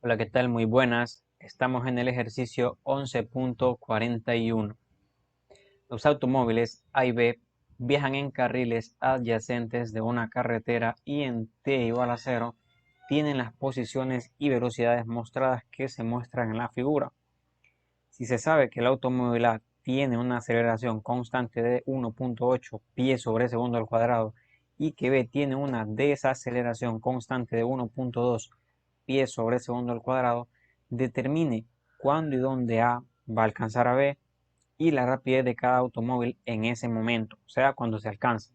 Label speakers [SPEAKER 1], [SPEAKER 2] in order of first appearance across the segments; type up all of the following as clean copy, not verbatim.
[SPEAKER 1] Hola, ¿qué tal? Muy buenas. Estamos en el ejercicio 11.41. Los automóviles A y B viajan en carriles adyacentes de una carretera y en t igual a 0 tienen las posiciones y velocidades mostradas que se muestran en la figura. Si se sabe que el automóvil A tiene una aceleración constante de 1.8 pies sobre segundo al cuadrado y que B tiene una desaceleración constante de 1.2 pies sobre segundo al cuadrado, determine cuándo y dónde A va a alcanzar a B y la rapidez de cada automóvil en ese momento, o sea, cuando se alcanza.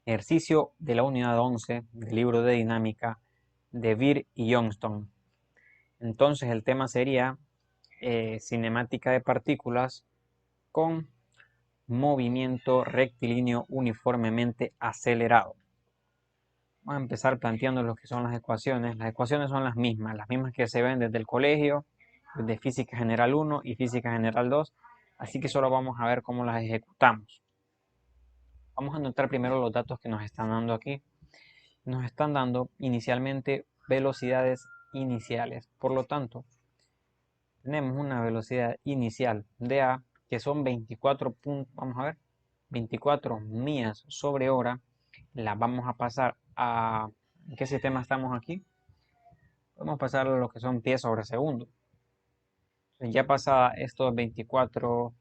[SPEAKER 1] Ejercicio de la unidad 11 del libro de dinámica de Beer y Johnston. Entonces el tema sería cinemática de partículas con movimiento rectilíneo uniformemente acelerado. Vamos a empezar planteando lo que son las ecuaciones. Las ecuaciones son las mismas que se ven desde el colegio, desde Física General 1 y Física General 2, así que solo vamos a ver cómo las ejecutamos. Vamos a anotar primero los datos que nos están dando aquí. Nos están dando inicialmente velocidades iniciales, por lo tanto, tenemos una velocidad inicial de A que son 24, vamos a ver, 24 millas sobre hora. Las vamos a pasar a... ¿En qué sistema estamos aquí? Podemos pasar a lo que son pies sobre segundo. Ya pasada estos 24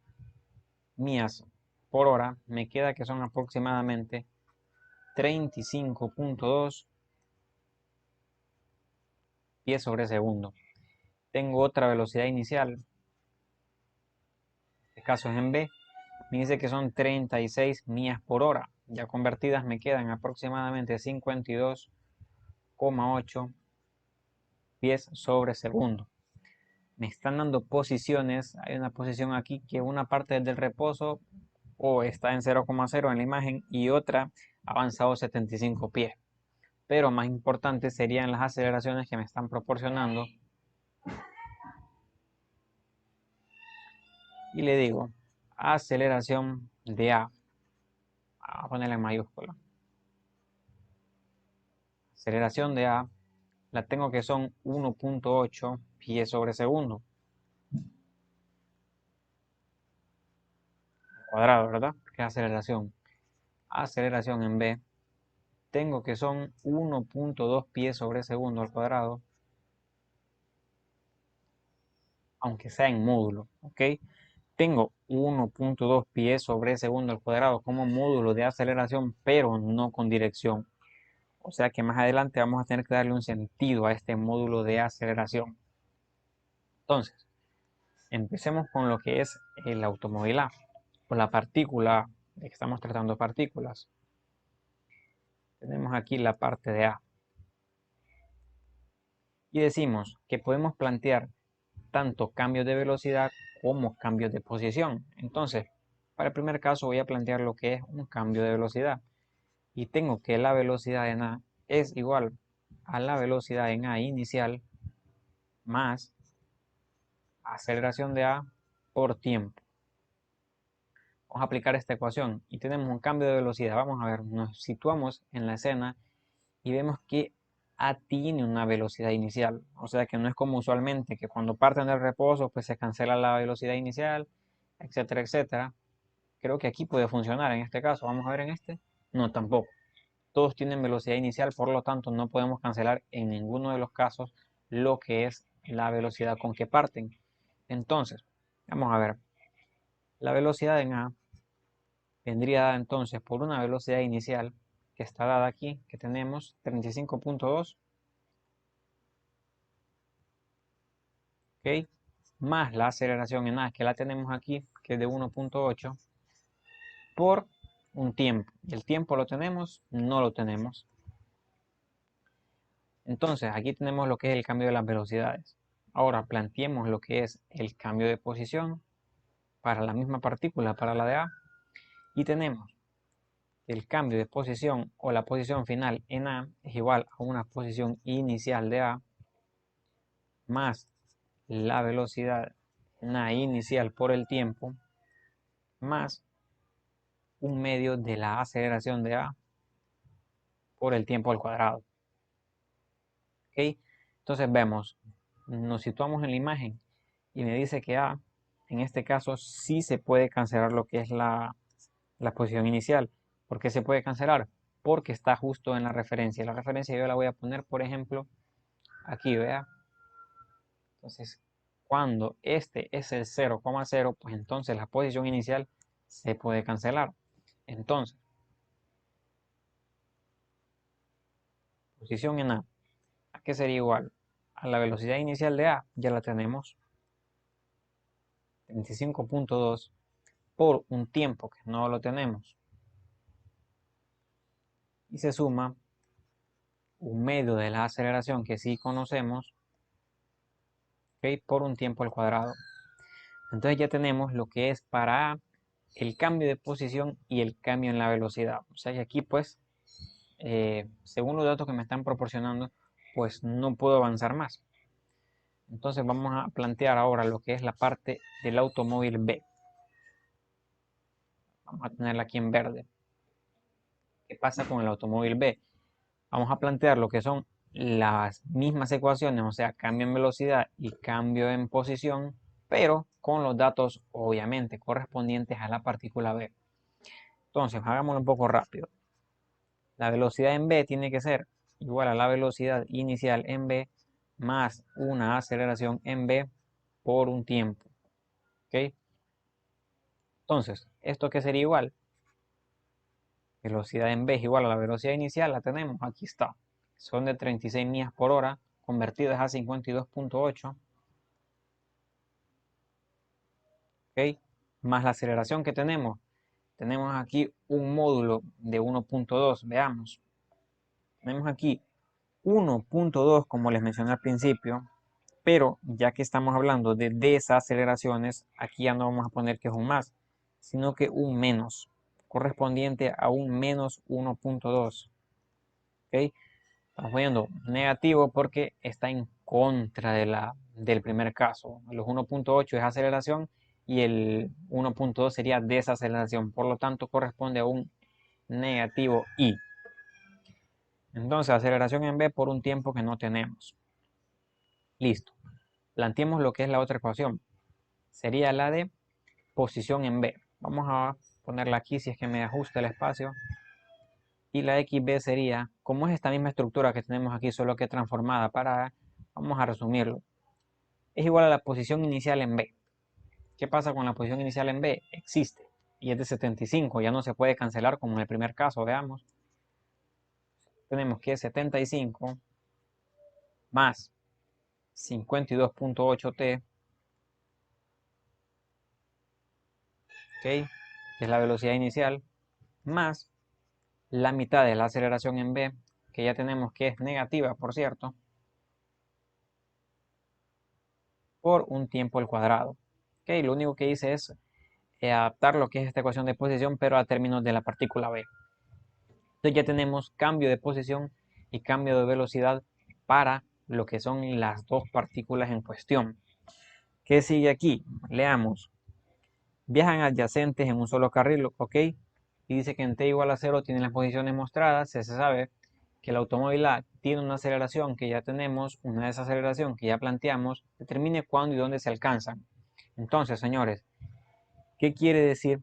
[SPEAKER 1] millas por hora, me queda que son aproximadamente 35.2 pies sobre segundo. Tengo otra velocidad inicial, en este caso es en B, me dice que son 36 millas por hora. Ya convertidas me quedan aproximadamente 52,8 pies sobre segundo. Me están dando posiciones, hay una posición aquí que una parte es del reposo o está en 0,0 en la imagen y otra avanzado 75 pies. Pero más importante serían las aceleraciones que me están proporcionando. Y le digo, aceleración de A. Vamos a ponerla en mayúscula. Aceleración de A la tengo que son 1.8 pies sobre segundo. Cuadrado, ¿verdad? ¿Qué aceleración? Aceleración en B. Tengo que son 1.2 pies sobre segundo al cuadrado. Aunque sea en módulo, ¿ok? Tengo 1.2 pies sobre segundo al cuadrado como módulo de aceleración, pero no con dirección. O sea que más adelante vamos a tener que darle un sentido a este módulo de aceleración. Entonces, empecemos con lo que es el automóvil A, con la partícula, de que estamos tratando partículas. Tenemos aquí la parte de A. Y decimos que podemos plantear tanto cambios de velocidad como cambios de posición. Entonces, para el primer caso voy a plantear lo que es un cambio de velocidad. Y tengo que la velocidad en A es igual a la velocidad en A inicial más aceleración de A por tiempo. Vamos a aplicar esta ecuación y tenemos un cambio de velocidad. Vamos a ver, nos situamos en la escena y vemos que A tiene una velocidad inicial. O sea que no es como usualmente que cuando parten del reposo pues se cancela la velocidad inicial, etcétera, etcétera. Creo que aquí puede funcionar en este caso. Vamos a ver en este. No, tampoco. Todos tienen velocidad inicial, por lo tanto no podemos cancelar en ninguno de los casos lo que es la velocidad con que parten. Entonces, vamos a ver. La velocidad en A vendría dada entonces por una velocidad inicial que está dada aquí, que tenemos 35.2, ¿ok? Más la aceleración en A, que la tenemos aquí, que es de 1.8, por un tiempo. ¿Y el tiempo lo tenemos? No lo tenemos. Entonces, aquí tenemos lo que es el cambio de las velocidades. Ahora planteemos lo que es el cambio de posición para la misma partícula, para la de A. Y tenemos el cambio de posición o la posición final en A es igual a una posición inicial de A más la velocidad en A inicial por el tiempo más un medio de la aceleración de A por el tiempo al cuadrado. ¿Ok? Entonces vemos, nos situamos en la imagen y me dice que A, en este caso, sí se puede cancelar lo que es la posición inicial. ¿Por qué se puede cancelar? Porque está justo en la referencia. La referencia yo la voy a poner, por ejemplo, aquí, vea. Entonces, cuando este es el 0,0, pues entonces la posición inicial se puede cancelar. Entonces, posición en A qué sería igual? A la velocidad inicial de A, ya la tenemos, 25.2 por un tiempo que no lo tenemos. Y se suma un medio de la aceleración que sí conocemos, ¿okay? Por un tiempo al cuadrado. Entonces ya tenemos lo que es para A el cambio de posición y el cambio en la velocidad. O sea que aquí pues, según los datos que me están proporcionando, pues no puedo avanzar más. Entonces vamos a plantear ahora lo que es la parte del automóvil B. Vamos a tenerla aquí en verde. ¿Qué pasa con el automóvil B? Vamos a plantear lo que son las mismas ecuaciones, o sea, cambio en velocidad y cambio en posición, pero con los datos obviamente correspondientes a la partícula B. Entonces, hagámoslo un poco rápido. La velocidad en B tiene que ser igual a la velocidad inicial en B más una aceleración en B por un tiempo. ¿Ok? Entonces, ¿esto qué sería igual? Velocidad en B es igual a la velocidad inicial, la tenemos, aquí está. Son de 36 millas por hora convertidas a 52.8. ¿Ok? Más la aceleración que tenemos. Tenemos aquí un módulo de 1.2, veamos. Tenemos aquí 1.2 como les mencioné al principio, pero ya que estamos hablando de desaceleraciones, aquí ya no vamos a poner que es un más, sino que un menos, correspondiente a un menos 1.2. ¿Ok? Estamos poniendo negativo porque está en contra del primer caso. Los 1.8 es aceleración y el 1.2 sería desaceleración. Por lo tanto, corresponde a un negativo I. Entonces, aceleración en B por un tiempo que no tenemos. Listo. Planteemos lo que es la otra ecuación. Sería la de posición en B. Vamos a ponerla aquí si es que me ajusta el espacio. Y la XB sería, como es esta misma estructura que tenemos aquí, solo que transformada para A, vamos a resumirlo. Es igual a la posición inicial en B. ¿Qué pasa con la posición inicial en B? Existe. Y es de 75, ya no se puede cancelar como en el primer caso, veamos. Tenemos que 75 más 52.8T, ¿ok? Que es la velocidad inicial, más la mitad de la aceleración en B, que ya tenemos que es negativa, por cierto, por un tiempo al cuadrado. ¿Ok? Lo único que hice es adaptar lo que es esta ecuación de posición, pero a términos de la partícula B. Entonces ya tenemos cambio de posición y cambio de velocidad para lo que son las dos partículas en cuestión. ¿Qué sigue aquí? Leamos. Viajan adyacentes en un solo carril, ¿ok? Y dice que en t igual a 0 tienen las posiciones mostradas. Se sabe que el automóvil A tiene una aceleración que ya tenemos, una desaceleración que ya planteamos. Determine cuándo y dónde se alcanzan. Entonces, señores, ¿qué quiere decir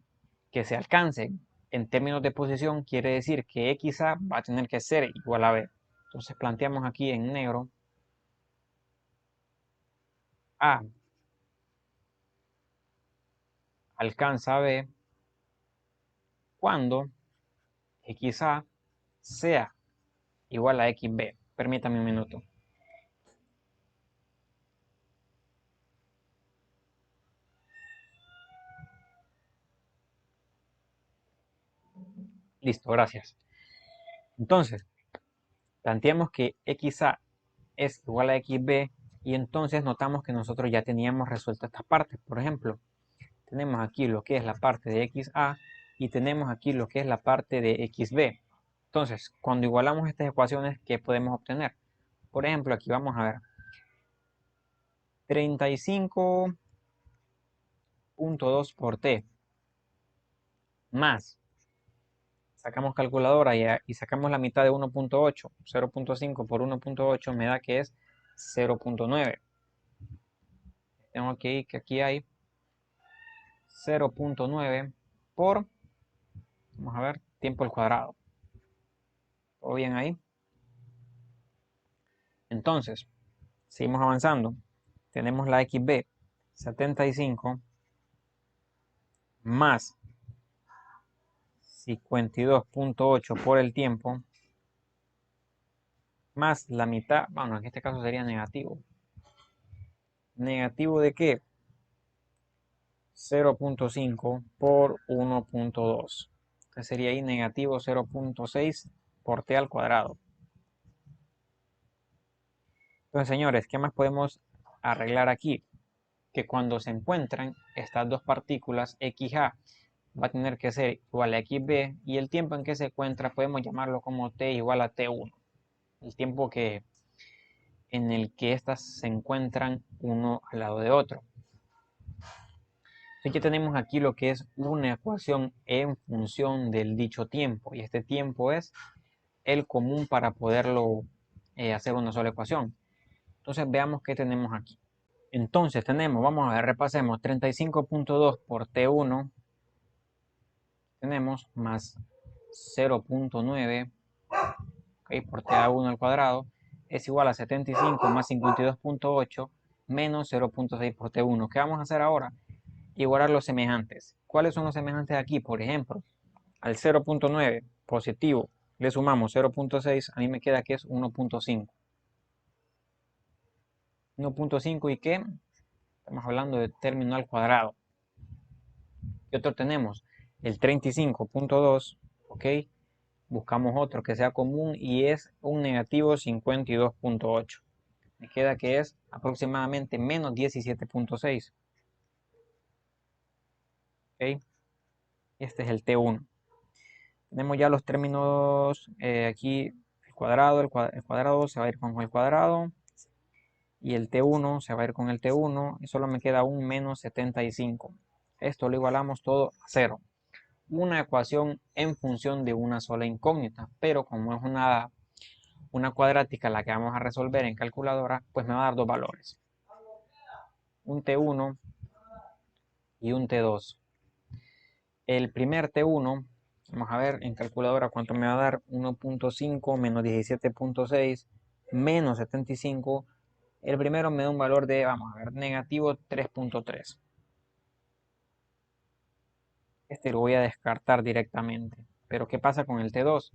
[SPEAKER 1] que se alcance? En términos de posición, quiere decir que XA va a tener que ser igual a B. Entonces planteamos aquí en negro A alcanza a B cuando XA sea igual a XB. Permítame un minuto. Listo, gracias. Entonces, planteamos que XA es igual a XB y entonces notamos que nosotros ya teníamos resuelta esta parte. Por ejemplo, tenemos aquí lo que es la parte de XA y tenemos aquí lo que es la parte de XB. Entonces, cuando igualamos estas ecuaciones, ¿qué podemos obtener? Por ejemplo, aquí vamos a ver 35.2 por T más, sacamos calculadora y sacamos la mitad de 1.8, 0.5 por 1.8 me da que es 0.9. Tengo aquí que aquí hay 0.9 por, vamos a ver, tiempo al cuadrado. ¿Todo bien ahí? Entonces, seguimos avanzando. Tenemos la XB 75 más 52.8 por el tiempo más la mitad, bueno, en este caso sería negativo. ¿Negativo de qué? 0.5 por 1.2. Entonces sería ahí negativo 0.6 por t al cuadrado. Entonces, señores, ¿qué más podemos arreglar aquí? Que cuando se encuentran estas dos partículas, XA va a tener que ser igual a XB, y el tiempo en que se encuentra podemos llamarlo como t igual a t1. El tiempo en el que estas se encuentran uno al lado de otro. Así que tenemos aquí lo que es una ecuación en función del dicho tiempo, y este tiempo es el común para poderlo hacer una sola ecuación. Entonces veamos qué tenemos aquí. Entonces tenemos, vamos a ver, repasemos, 35.2 por T1, tenemos más 0.9, ¿okay?, por TA1 al cuadrado, es igual a 75 más 52.8 menos 0.6 por T1. ¿Qué vamos a hacer ahora? Igualar los semejantes. ¿Cuáles son los semejantes aquí? Por ejemplo, al 0.9 positivo le sumamos 0.6, a mí me queda que es 1.5. 1.5 y qué? Estamos hablando de término al cuadrado. ¿Qué otro tenemos? El 35.2, ¿ok? Buscamos otro que sea común y es un negativo 52.8. Me queda que es aproximadamente menos 17.6. ¿Ok? Este es el T1. Tenemos ya los términos aquí, el cuadrado se va a ir con el cuadrado, y el T1 se va a ir con el T1, y solo me queda un menos 75. Esto lo igualamos todo a 0. Una ecuación en función de una sola incógnita, pero como es una cuadrática la que vamos a resolver en calculadora, pues me va a dar dos valores, un T1 y un T2. El primer T1, vamos a ver en calculadora cuánto me va a dar: 1.5 menos 17.6 menos 75. El primero me da un valor de, vamos a ver, negativo 3.3. Este lo voy a descartar directamente. Pero ¿qué pasa con el T2?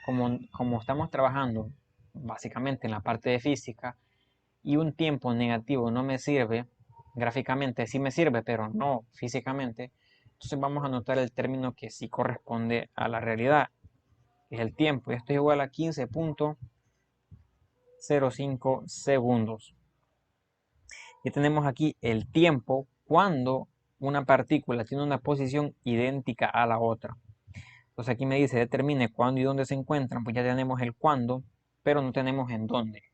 [SPEAKER 1] Como estamos trabajando básicamente en la parte de física y un tiempo negativo no me sirve, gráficamente sí me sirve, pero no físicamente, entonces vamos a anotar el término que sí corresponde a la realidad, que es el tiempo, y esto es igual a 15.05 segundos. Y tenemos aquí el tiempo cuando una partícula tiene una posición idéntica a la otra. Entonces aquí me dice determine cuándo y dónde se encuentran, pues ya tenemos el cuándo, pero no tenemos en dónde.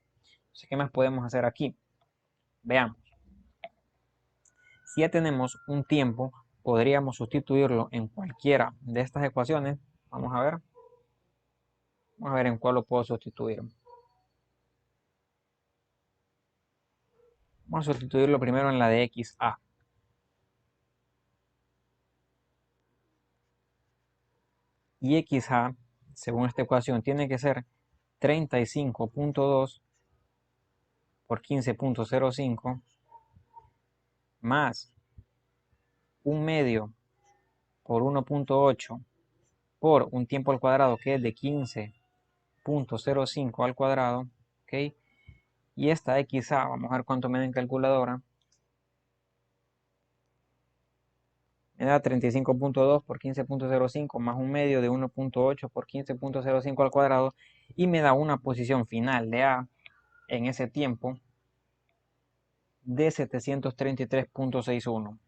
[SPEAKER 1] Entonces, ¿qué más podemos hacer aquí? Veamos. Si ya tenemos un tiempo, podríamos sustituirlo en cualquiera de estas ecuaciones. Vamos a ver. Vamos a ver en cuál lo puedo sustituir. Vamos a sustituirlo primero en la de XA. Y XA, según esta ecuación, tiene que ser 35.2 por 15.05 más un medio por 1.8 por un tiempo al cuadrado que es de 15.05 al cuadrado, ¿ok? Y esta XA, vamos a ver cuánto me da en calculadora, me da 35.2 por 15.05 más un medio de 1.8 por 15.05 al cuadrado, y me da una posición final de A en ese tiempo de 733.61.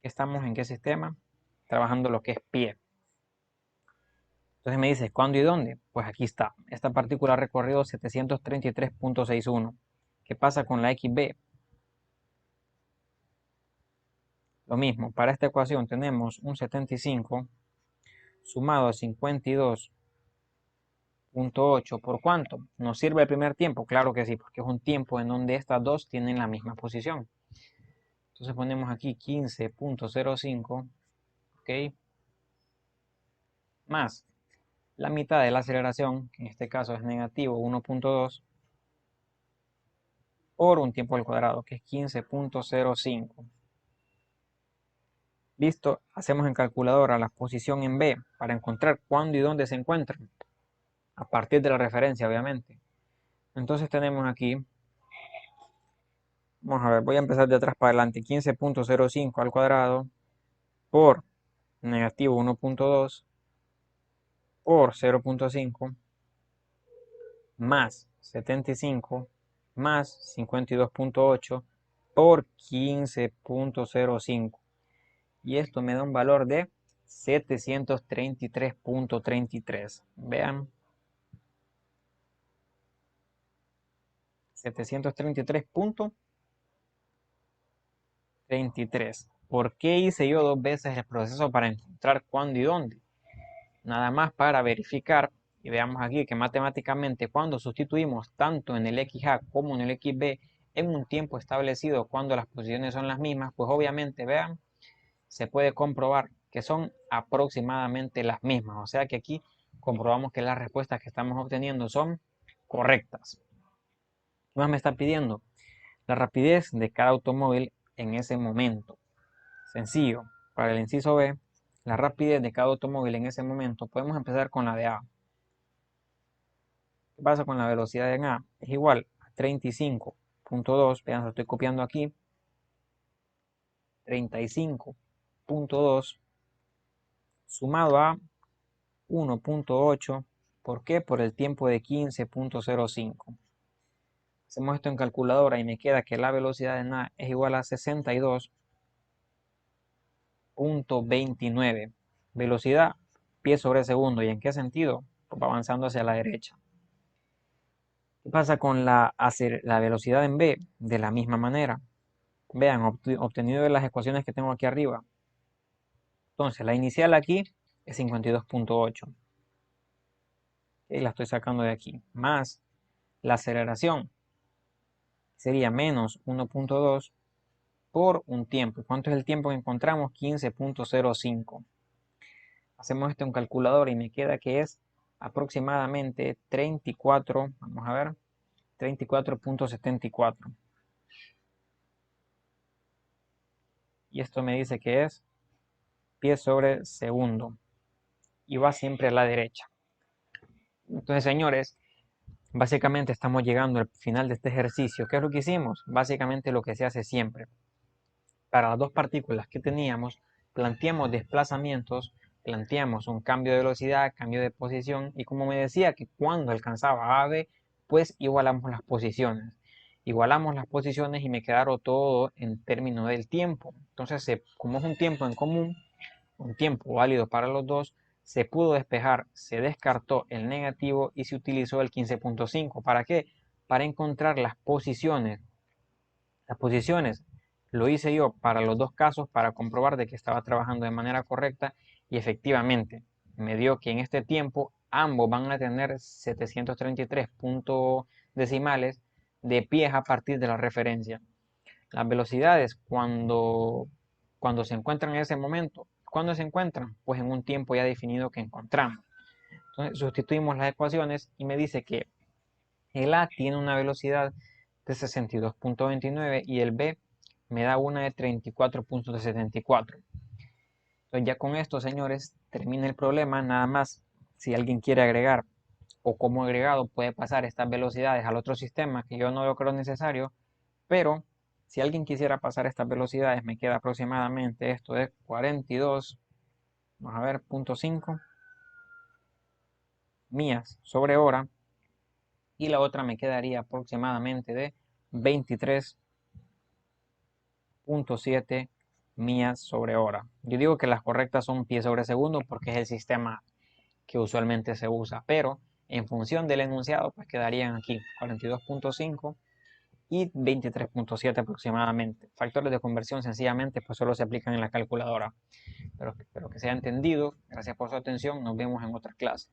[SPEAKER 1] ¿Estamos en qué sistema? Trabajando lo que es pie. Entonces me dice, ¿cuándo y dónde? Pues aquí está. Esta partícula ha recorrido 733.61. ¿Qué pasa con la XB? Lo mismo, para esta ecuación tenemos un 75 sumado a 52 15.8. ¿Por cuánto? ¿Nos sirve el primer tiempo? Claro que sí, porque es un tiempo en donde estas dos tienen la misma posición. Entonces ponemos aquí 15.05, ¿ok? Más la mitad de la aceleración, que en este caso es negativo 1.2, por un tiempo al cuadrado, que es 15.05. Listo, hacemos en calculadora la posición en B para encontrar cuándo y dónde se encuentran, a partir de la referencia, obviamente. Entonces tenemos aquí, vamos a ver, voy a empezar de atrás para adelante, 15.05 al cuadrado por negativo 1.2 por 0.5 más 75 más 52.8 por 15.05. Y esto me da un valor de 733.33. Vean. 733.33. ¿Por qué hice yo dos veces el proceso para encontrar cuándo y dónde? Nada más para verificar, y veamos aquí que matemáticamente cuando sustituimos tanto en el XA como en el XB en un tiempo establecido cuando las posiciones son las mismas, pues obviamente, vean, se puede comprobar que son aproximadamente las mismas. O sea que aquí comprobamos que las respuestas que estamos obteniendo son correctas. ¿Qué más me está pidiendo? La rapidez de cada automóvil en ese momento. Sencillo. Para el inciso B, la rapidez de cada automóvil en ese momento, podemos empezar con la de A. ¿Qué pasa con la velocidad en A? Es igual a 35.2, vean, lo estoy copiando aquí, 35.2 sumado a 1.8, ¿por qué? Por el tiempo de 15.05. Hacemos esto en calculadora y me queda que la velocidad en A es igual a 62.29. Velocidad, pie sobre segundo. ¿Y en qué sentido? Pues va avanzando hacia la derecha. ¿Qué pasa con la velocidad en B? De la misma manera. Vean, obtenido de las ecuaciones que tengo aquí arriba. Entonces, la inicial aquí es 52.8. Y la estoy sacando de aquí. Más la aceleración sería menos 1.2 por un tiempo. ¿Cuánto es el tiempo que encontramos? 15.05. Hacemos esto en calculadora y me queda que es aproximadamente 34, vamos a ver, 34.74. Y esto me dice que es pie sobre segundo. Y va siempre a la derecha. Entonces, señores, básicamente estamos llegando al final de este ejercicio. ¿Qué es lo que hicimos? Básicamente lo que se hace siempre. Para las dos partículas que teníamos, planteamos desplazamientos, planteamos un cambio de velocidad, cambio de posición, y como me decía que cuando alcanzaba a B, pues igualamos las posiciones. Igualamos las posiciones y me quedaron todo en términos del tiempo. Entonces, como es un tiempo en común, un tiempo válido para los dos, se pudo despejar, se descartó el negativo y se utilizó el 15.5. ¿Para qué? Para encontrar las posiciones. Las posiciones lo hice yo para los dos casos para comprobar de que estaba trabajando de manera correcta y efectivamente me dio que en este tiempo ambos van a tener 733 puntos decimales de pies a partir de la referencia. Las velocidades cuando se encuentran en ese momento, ¿cuándo se encuentran? Pues en un tiempo ya definido que encontramos. Entonces sustituimos las ecuaciones y me dice que el A tiene una velocidad de 62.29 y el B me da una de 34.74. Entonces ya con esto, señores, termina el problema. Nada más, si alguien quiere agregar o como agregado puede pasar estas velocidades al otro sistema, que yo no lo creo necesario, pero si alguien quisiera pasar estas velocidades, me queda aproximadamente esto de 42, vamos a ver, 0.5 millas sobre hora, y la otra me quedaría aproximadamente de 23.7 millas sobre hora. Yo digo que las correctas son pies sobre segundo porque es el sistema que usualmente se usa, pero en función del enunciado pues quedarían aquí 42.5 y 23.7 aproximadamente. Factores de conversión sencillamente pues solo se aplican en la calculadora. Pero espero que se haya entendido. Gracias por su atención. Nos vemos en otra clase.